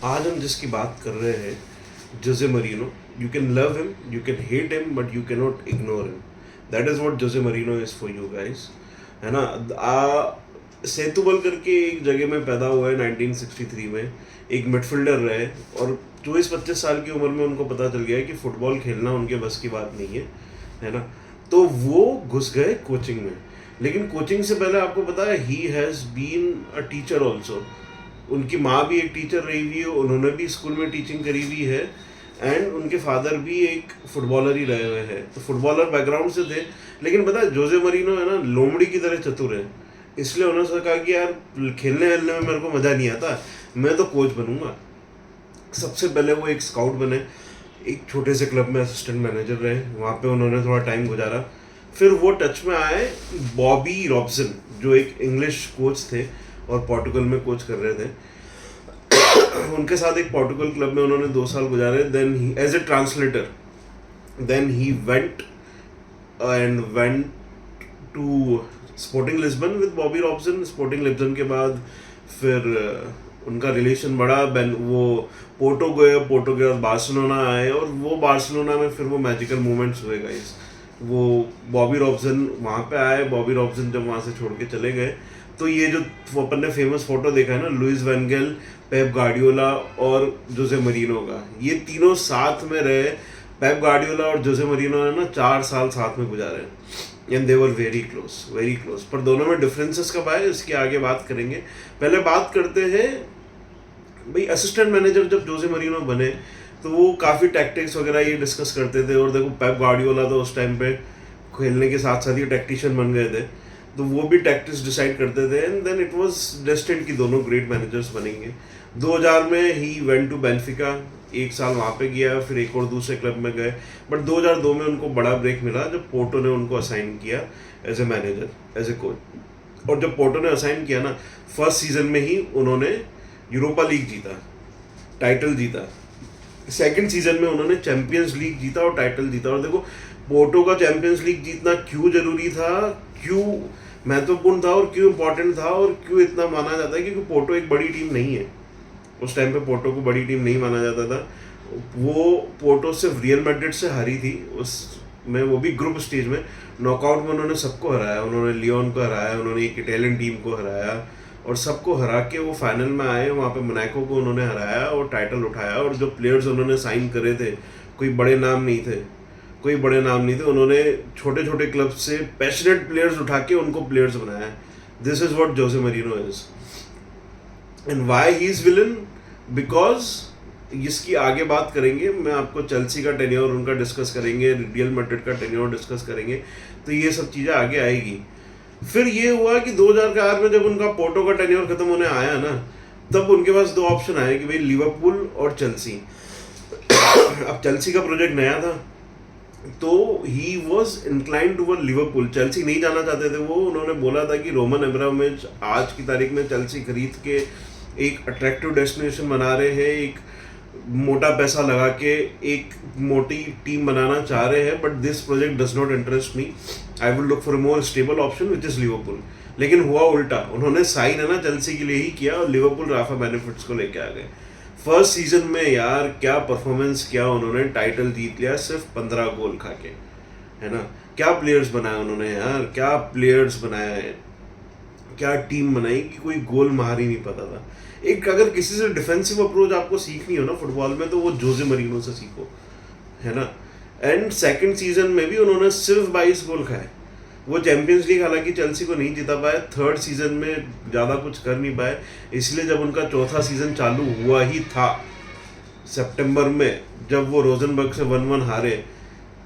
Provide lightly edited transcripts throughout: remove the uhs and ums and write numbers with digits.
आज हम जिसकी बात कर रहे हैं, जोसे Merino. You can love him, you can hate him, but you can not ignore him. That is what Jose Merino is for you guys. है ना. सेतुबल करके एक जगह में पैदा हुआ है 1963 में. एक मिडफील्डर रहे और 24-25 साल की उम्र में उनको पता चल गया है कि फुटबॉल खेलना उनके बस की बात नहीं है. है ना. तो वो घुस गए कोचिंग में. लेकिन कोचिंग से पहले आपको पता है he has been a teacher also. उनकी माँ भी एक टीचर रही हुई है, उन्होंने भी स्कूल में टीचिंग करी हुई है. एंड उनके फादर भी एक फुटबॉलर ही रहे हुए हैं, तो फुटबॉलर बैकग्राउंड से थे. लेकिन पता है जोसे मरीनो है ना, लोमड़ी की तरह चतुर है. इसलिए उन्होंने कहा कि यार खेलने वेलने में मेरे को मज़ा नहीं आता, मैं तो कोच बनूंगा. सबसे पहले वो एक स्काउट बने, एक छोटे से क्लब में असिस्टेंट मैनेजर रहे, वहाँ पे उन्होंने थोड़ा टाइम गुजारा. फिर वो टच में आए बॉबी रॉबसन, जो एक इंग्लिश कोच थे और पोर्टुगल में कोच कर रहे थे. उनके साथ एक पोर्टुगल क्लब में उन्होंने 2 साल गुजारे. Then he as a translator, then he went to Sporting Lisbon with Bobby Robson. Sporting Lisbon के बाद फिर उनका रिलेशन बढ़ा. वो पोर्टो गए, पोर्टो के बाद बार्सिलोना आए, और वो बार्सिलोना में फिर वो मैजिकल मोमेंट्स हुए गाइस. वो बॉबी रॉबसन वहाँ पे आए, बॉबी रॉबसन जब वहाँ से छोड़ के चले गए, तो ये जो वो अपन ने फेमस फोटो देखा है ना, लुइस वैन गेल, पेप गार्डियोला और जोसे मरीनो का, ये तीनों साथ में रहे. पेप गार्डियोला और जोसे मरीनो ने ना 4 साल साथ में गुजारे, and they were very close, very close. पर दोनों में डिफरेंसेस कब आए इसके आगे बात करेंगे. पहले बात करते हैं भाई, असिस्टेंट मैनेजर जब जोसे मरीनो बने तो वो काफ़ी टैक्टिक्स वगैरह ये डिस्कस करते थे. और देखो पेप गार्डियोला तो उस टाइम पे खेलने के साथ साथ ही टैक्टिशियन बन गए थे, तो वो भी टैक्टिक्स डिसाइड करते थे. And then it was destined कि दोनों ग्रेट मैनेजर्स बनेंगे. 2000 में ही वेंट टू बेंफिका, 1 साल वहाँ पे गया, फिर एक और दूसरे क्लब में गए. बट 2002 में उनको बड़ा ब्रेक मिला जब पोर्टो ने उनको असाइन किया as a manager, as a coach. और जब पोर्टो ने असाइन किया ना, फर्स्ट सीजन में ही उन्होंने यूरोपा लीग जीता, टाइटल जीता. सेकंड सीजन में उन्होंने चैंपियंस लीग जीता और टाइटल जीता. और देखो पोर्टो का चैंपियंस लीग जीतना क्यों जरूरी था, क्यों महत्वपूर्ण था, और क्यों इंपॉर्टेंट था, और क्यों इतना माना जाता है, क्योंकि पोर्टो एक बड़ी टीम नहीं है. उस टाइम पे पोर्टो को बड़ी टीम नहीं माना जाता था. वो पोर्टो सिर्फ रियल मैड्रिड से हारी थी उस में, वो भी ग्रुप स्टेज में. नॉकआउट में उन्होंने सबको हराया, उन्होंने लियोन को हराया, उन्होंने एक इटालियन टीम को हराया, और सबको हरा के वो फाइनल में आए. वहाँ पे मोनाको को उन्होंने हराया और टाइटल उठाया. और जो प्लेयर्स उन्होंने साइन करे थे, कोई बड़े नाम नहीं थे, कोई बड़े नाम नहीं थे. उन्होंने छोटे छोटे क्लब से पैशनेट प्लेयर्स उठा के उनको प्लेयर्स बनाया. This is what Jose Merino is. And why he is villain, because इसकी आगे बात करेंगे. मैं आपको चेल्सी का टेन्योर उनका डिस्कस करेंगे, रियल मैड्रिड का टेन्योर डिस्कस करेंगे, तो ये सब चीज़ें आगे आएगी. फिर ये हुआ कि 2004 में जब उनका पोर्टो का टेन्योर खत्म होने आया ना, तब उनके पास 2 ऑप्शन आए कि भाई लिवरपूल और चेल्सी. अब चेल्सी का प्रोजेक्ट नया था, तो he was incline toward Liverpool. Chelsea नहीं जाना चाहते थे वो. उन्होंने बोला था कि रोमन अब्रामोविच आज की तारीख में चेल्सी खरीद के एक अट्रैक्टिव डेस्टिनेशन बना रहे हैं, एक मोटा पैसा लगा के एक मोटी टीम बनाना चाह रहे हैं. But this project does not interest me. I will look for more stable option which is Liverpool. लेकिन हुआ उल्टा, उन्होंने साइन है ना चेल्सी के लिए ही किया, और लिवरपूल राफा बेनिफिट्स को लेके आ गए. फर्स्ट सीजन में यार क्या परफॉर्मेंस किया उन्होंने, टाइटल जीत लिया सिर्फ 15 गोल खा के. है ना. क्या प्लेयर्स बनाए उन्होंने यार, क्या प्लेयर्स बनाए, क्या टीम बनाई कि कोई गोल मार ही नहीं पाता था. एक अगर किसी से डिफेंसिव अप्रोच आपको सीखनी हो ना फुटबॉल में, तो वो जोसे मरीनो से सीखो. है ना. एंड सेकंड सीजन में भी उन्होंने सिर्फ 22 गोल खाए. वो चैंपियंस लीग हालांकि चेल्सी को नहीं जिता पाए, थर्ड सीजन में ज़्यादा कुछ कर नहीं पाए. इसलिए जब उनका चौथा सीजन चालू हुआ ही था सितंबर में, जब वो रोजनबर्ग से 1-1 हारे,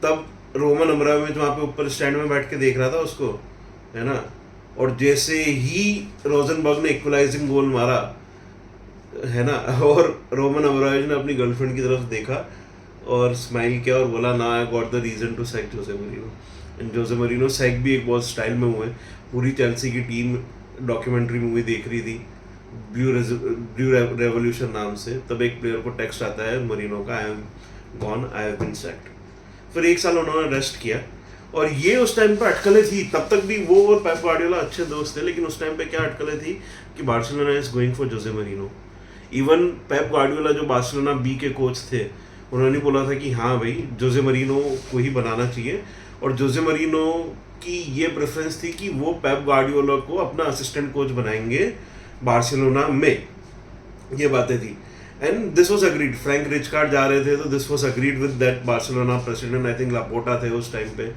तब रोमन अब्रामोविच वहाँ पे ऊपर स्टैंड में बैठ के देख रहा था उसको. है ना. और जैसे ही रोजनबर्ग ने इक्वलाइजिंग गोल मारा, है ना, और रोमन अब्रामोविच ने अपनी गर्लफ्रेंड की तरफ देखा और स्माइल किया और बोला ना, I got the reason to sack Jose Mourinho. And Jose Mourinho sack भी एक बहुत स्टाइल में हुए. पूरी चेल्सी की टीम डॉक्यूमेंट्री मूवी देख रही थी ब्लू रेवोल्यूशन नाम से. तब एक प्लेयर को टेक्स्ट आता है मरीनो का, I am gone, I have been sacked. फिर 1 साल उन्होंने रेस्ट किया. और ये उस टाइम पे अटकलें थी. तब तक भी वो और पेप गार्डियोला अच्छे दोस्त थे, लेकिन उस टाइम पे क्या अटकलें थी कि Barcelona is going for Jose Merino. Even Pep Guardiola जो बार्सिलोना बी के कोच थे, उन्होंने बोला था कि हाँ भाई जोजे मरीनो को ही बनाना चाहिए, और जोजे मरीनो की ये प्रेफरेंस थी कि वो पेप गार्डियोला को अपना असिस्टेंट कोच बनाएंगे बार्सिलोना में, ये बातें थी। And this was agreed, Frank Rijkaard जा रहे थे तो this was agreed with that Barcelona president, I think Laporta थे उस टाइम पे।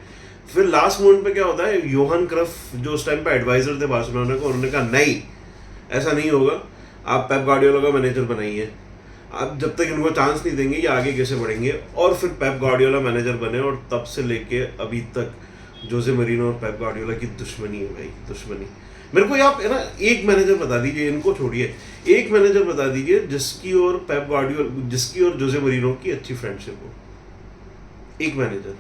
फिर लास्ट मोमेंट पे क्या होता है, योहान क्रफ जो उस टाइम पे एडवाइजर थे बार्सिलोना को, उन्होंने कहा नहीं ऐसा नहीं होगा, आप पेप गार्डियोला का मैनेजर बनाइए, आप जब तक इनको चांस नहीं देंगे ये आगे कैसे बढ़ेंगे। और फिर पेप गार्डियोला मैनेजर बने, और तब से लेके अभी तक जोजे मरीनो और पेप गार्डियोला की दुश्मनी है भाई, दुश्मनी। मेरे को आप है ना एक मैनेजर बता दीजिए, इनको छोड़िए, एक मैनेजर बता दीजिए जिसकी और पेप गार्डियोला, जिसकी और जोजे मरीनो की अच्छी फ्रेंडशिप हो, एक मैनेजर।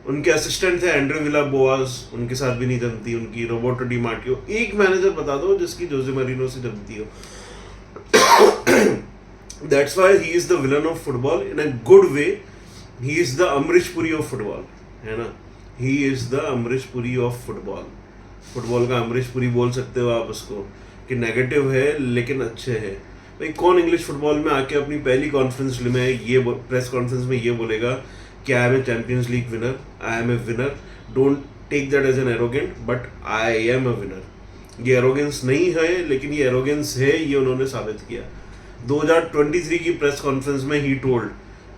उनके असिस्टेंट थे एंड्रे विला बोआज, उनके साथ भी नहीं जमती उनकी, रोबर्टो डी मार्टियो। एक मैनेजर बता दो जिसकी जोजे मरीनो से जमती हो। That's why he is the villain of football in a good way, he is the Amrish Puri of football, है ना, he is the Amrish Puri of football. Football का अमरीश पुरी बोल सकते हो आप उसको, कि नेगेटिव है लेकिन अच्छे है। भाई कौन इंग्लिश फुटबॉल में आके अपनी पहली कॉन्फ्रेंस में ये प्रेस कॉन्फ्रेंस में ये बोलेगा कि I am a Champions League winner, I am a winner, don't take that as an arrogant, but I am a winner. ये एरोगेंस नहीं है, लेकिन ये एरोगेंस है, ये उन्होंने साबित किया। 2023 की प्रेस कॉन्फ्रेंस में ही टोल्ड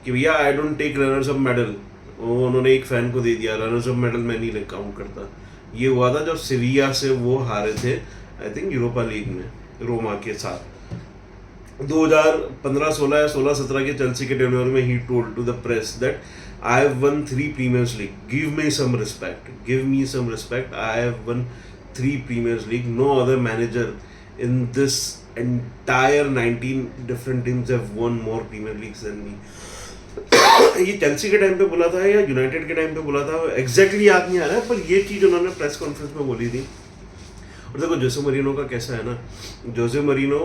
कि भैया I don't take runners up medal, वो उन्होंने एक फैन को दे दिया, रनर्स अप मेडल मैं नहीं काउंट करता। ये हुआ था जब सिविया से वो हारे थे आई थिंक यूरोपा लीग में रोमा के साथ 2015-16 या 16-17 के चेल्सी के टेन्योर में। He told to the press that I have won 3 premiers league, give me some respect, give me some respect, I have won 3 premiers league, no other manager in this entire 19 different teams have won more Premier Leagues than me। ये Chelsea के time पे बोला था या United के time पे बोला था, एग्जैक्टली याद नहीं आ रहा है, पर ये चीज़ उन्होंने प्रेस कॉन्फ्रेंस में बोली थी। और देखो जोसे मरीनो का कैसा है ना, Jose Mourinho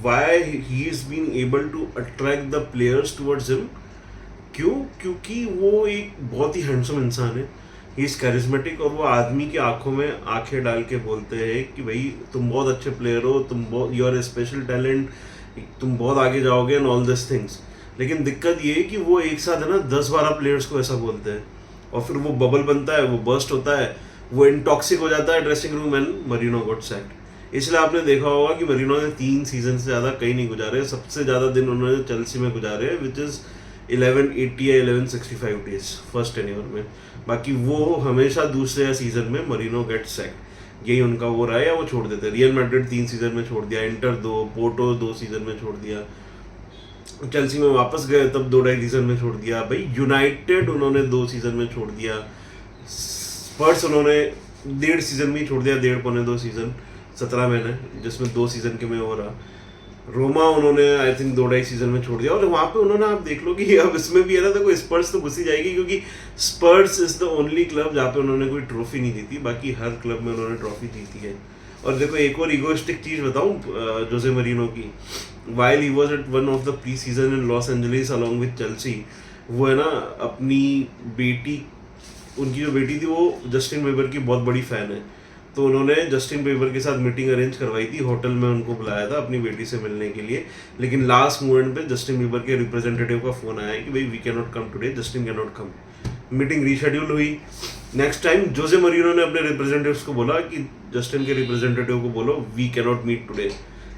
why he is been able to attract the players towards him, क्यों, क्योंकि वो एक बहुत ही हैंडसम इंसान है, ही इज कैरिज्मेटिक, और वो आदमी की आंखों में आंखें डाल के बोलते हैं कि भाई तुम बहुत अच्छे प्लेयर हो, तुम बहुत, you are a special talent, तुम बहुत आगे जाओगे एंड ऑल दिस थिंग्स। लेकिन दिक्कत ये है कि वो एक साथ है ना 10-12 प्लेयर्स को ऐसा बोलते हैं, और फिर वो बबल बनता है, वो बर्स्ट होता है, वो इंटॉक्सिक हो जाता है dressing room, and Merino got sacked. इसलिए आपने देखा होगा कि मरीनो ने 3 सीजन से ज़्यादा कहीं नहीं गुजारे, सबसे ज़्यादा दिन उन्होंने चेल्सी में गुजारे, विच इज़ 1180 या 1165 डेज फर्स्ट टेन्योर में। बाकी वो हमेशा दूसरे सीजन में मरीनो गेट सैक्ड, यही उनका वो रहा है, या वो छोड़ देते। रियल मैड्रिड 3 सीजन में छोड़ दिया, इंटर 2, पोर्टो 2 सीजन में छोड़ दिया, चेल्सी में वापस गए तब 2-2.5 सीजन में छोड़ दिया, भाई यूनाइटेड उन्होंने 2 सीजन में छोड़ दिया, स्पर्स उन्होंने 1.5 सीजन में ही छोड़ दिया, 1.5-2 सीजन 17 महीने, जिसमें 2 सीजन के में हो रहा। रोमा उन्होंने आई थिंक 2-2.5 सीजन में छोड़ दिया, और वहाँ पे उन्होंने, आप देख लो कि अब इसमें भी है ना, देखो स्पर्स तो घुसी जाएगी, क्योंकि स्पर्स इज द ओनली क्लब जहाँ पे उन्होंने कोई ट्रॉफी नहीं जीती, बाकी हर क्लब में उन्होंने ट्रॉफी जीती है। और देखो एक और इगोइस्टिक चीज़ बताऊँ जोसे मरीनो की, while he was at one of the pre season in Los Angeles along with Chelsea, वो है ना अपनी बेटी, उनकी जो बेटी थी वो जस्टिन बीबर की बहुत बड़ी फ़ैन है, तो उन्होंने जस्टिन बीबर के साथ मीटिंग अरेंज करवाई थी, होटल में उनको बुलाया था अपनी बेटी से मिलने के लिए, लेकिन लास्ट मोमेंट पे जस्टिन बीबर के रिप्रेजेंटेटिव का फ़ोन आया कि भाई we can not come today, Justin can not come, meeting reschedule हुई। नेक्स्ट टाइम जोसे मरीनो ने अपने रिप्रेजेंटेटिव्स को बोला कि जस्टिन के रिप्रेजेंटेटिव को बोलो we can not meet today.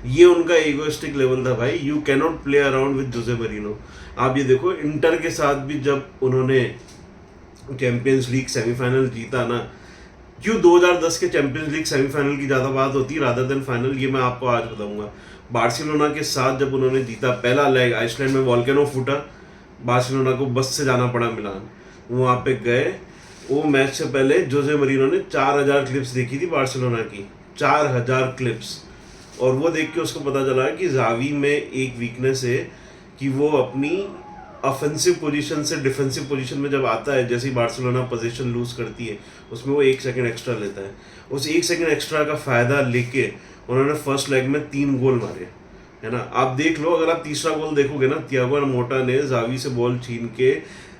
ये उनका ईगोइस्टिक लेवल था भाई, you can not play around with Jose Mourinho. आप ये देखो इंटर के साथ भी जब उन्होंने चैंपियंस लीग सेमीफाइनल जीता ना, क्यों 2010 के चैंपियंस लीग सेमीफाइनल की ज़्यादा बात होती है रादर देन फाइनल, ये मैं आपको आज बताऊंगा। बार्सिलोना के साथ जब उन्होंने जीता पहला लेग, आइसलैंड में वॉल्केनो फूटा, बार्सिलोना को बस से जाना पड़ा मिलान, वहाँ पे गए। वो मैच से पहले जोसे मरीनो ने 4000 क्लिप्स देखी थी बार्सिलोना की, 4000 क्लिप्स, और वो देख के उसको पता चला कि जावी में एक वीकनेस है कि वो अपनी ऑफेंसिव पोजीशन से डिफेंसिव पोजीशन में जब आता है, जैसे ही बार्सिलोना पोजीशन लूज करती है उसमें वो 1 सेकंड एक्स्ट्रा लेता है। उस 1 सेकंड एक्स्ट्रा का फ़ायदा लेके उन्होंने फर्स्ट लेग में 3 गोल मारे, है ना। आप देख लो, अगर आप तीसरा गोल देखोगे ना, थियागो मोटा ने जावी से बॉल छीन के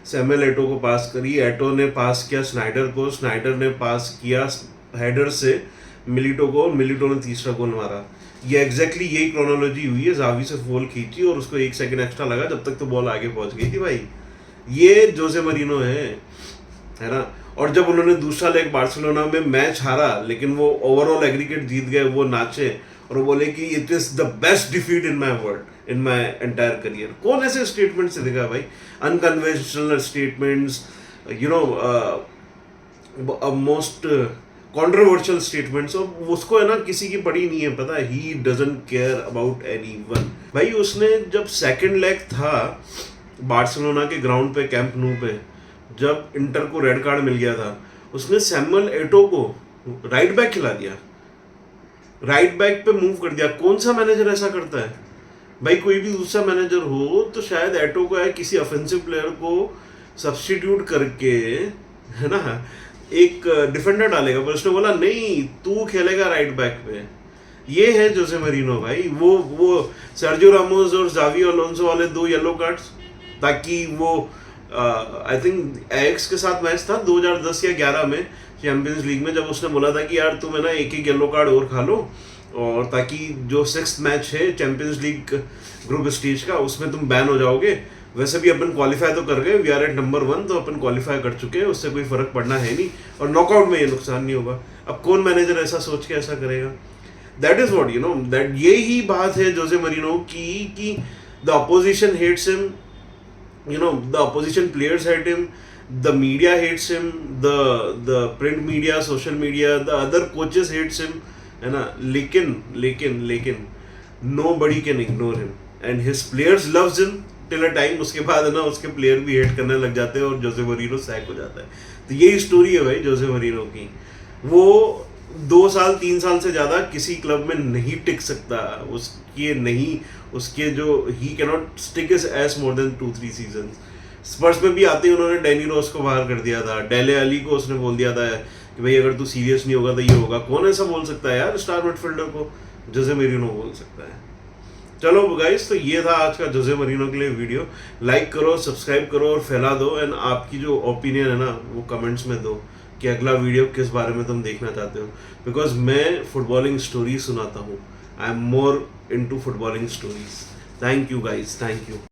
सैमुएल एटो को पास करी, एटो ने पास किया स्नाइडर को, स्नाइडर ने पास किया हेडर से मिलिटो को, मिलिटो ने तीसरा गोल मारा। ये एग्जैक्टली यही क्रोनोलॉजी हुई है, जावी से बॉल खींची और उसको 1 सेकंड एक्स्ट्रा लगा, जब तक तो बॉल आगे पहुंच गई थी भाई। ये जोसे मरीनो है ना। और जब उन्होंने दूसरा लेग बार्सिलोना में मैच हारा, लेकिन वो ओवरऑल एग्रीगेट जीत गए, वो नाचे और वो बोले कि it is the best defeat in my world, in my entire career. कौन ऐसे स्टेटमेंट से देगा भाई? Unconventional statements, you know, most controversial statements, और उसको है ना किसी की पड़ी नहीं है, पता है। He doesn't care about anyone भाई। उसने जब सेकंड लेग था बार्सिलोना के ग्राउंड पे, कैंप नू पे, जब इंटर को रेड कार्ड मिल गया था, उसने सैमुअल एटो को राइट बैक खिला दिया, राइट बैक पे मूव कर दिया। कौन सा मैनेजर ऐसा करता है भाई? कोई भी दूसरा मैनेजर हो तो शायद एटो को या किसी ऑफेंसिव प्लेयर को सब्स्टिट्यूट करके, है ना, एक डिफेंडर डालेगा, पर उसने बोला नहीं, तू खेलेगा राइट बैक पे। ये है जोसे मरीनो भाई। वो सर्जियो रामोस और जावी अलोंसो वाले 2 येलो कार्ड्स, ताकि वो आई थिंक एएक्स के साथ मैच था 2010 या 11 में चैंपियंस लीग में, जब उसने बोला था कि यार तुम है ना एक येलो कार्ड और खा लो, और ताकि जो 6th मैच है चैंपियंस लीग ग्रुप स्टेज का, उसमें तुम बैन हो जाओगे। वैसे भी अपन क्वालिफाई तो कर गए, वी आर एट नंबर 1, तो अपन क्वालिफाई कर चुके हैं, उससे कोई फर्क पड़ना है नहीं, और नॉकआउट में ये नुकसान नहीं होगा। अब कौन मैनेजर ऐसा सोच के ऐसा करेगा? That is what, you know, that यही बात है जोसे मरीनो की, कि the opposition hates him, you know, the opposition players hate him, the media hates him, the print media, social media, the other coaches hates him, है ना। लेकिन nobody can ignore him and his players loves him till a time। उसके बाद है ना उसके player भी hate करने लग जाते हैं और जोसे मरीनो सैक हो जाता है। तो यही स्टोरी है भाई जोसे मरीनो की। वो 2 साल 3 साल से ज़्यादा किसी क्लब में नहीं टिक सकता, उसके जो ही can not stick is as more than 2-3 season. Spurs में भी आते ही उन्होंने डैनी रोज को बाहर कर दिया था, डेले अली को उसने बोल दिया था कि भाई अगर तू सीरियस नहीं होगा तो ये होगा। कौन ऐसा बोल सकता है यार स्टार मिडफील्डर को? जोसे मरीनो बोल सकता है। चलो गाइस, तो ये था आज का जोसे मरीनो के लिए वीडियो। लाइक करो, सब्सक्राइब करो और फैला दो, एंड आपकी जो ओपिनियन है ना वो कमेंट्स में दो कि अगला वीडियो किस बारे में तुम देखना चाहते हो, बिकॉज मैं फुटबॉलिंग स्टोरी सुनाता हूँ। I am more into footballing stories. Thank you guys, thank you.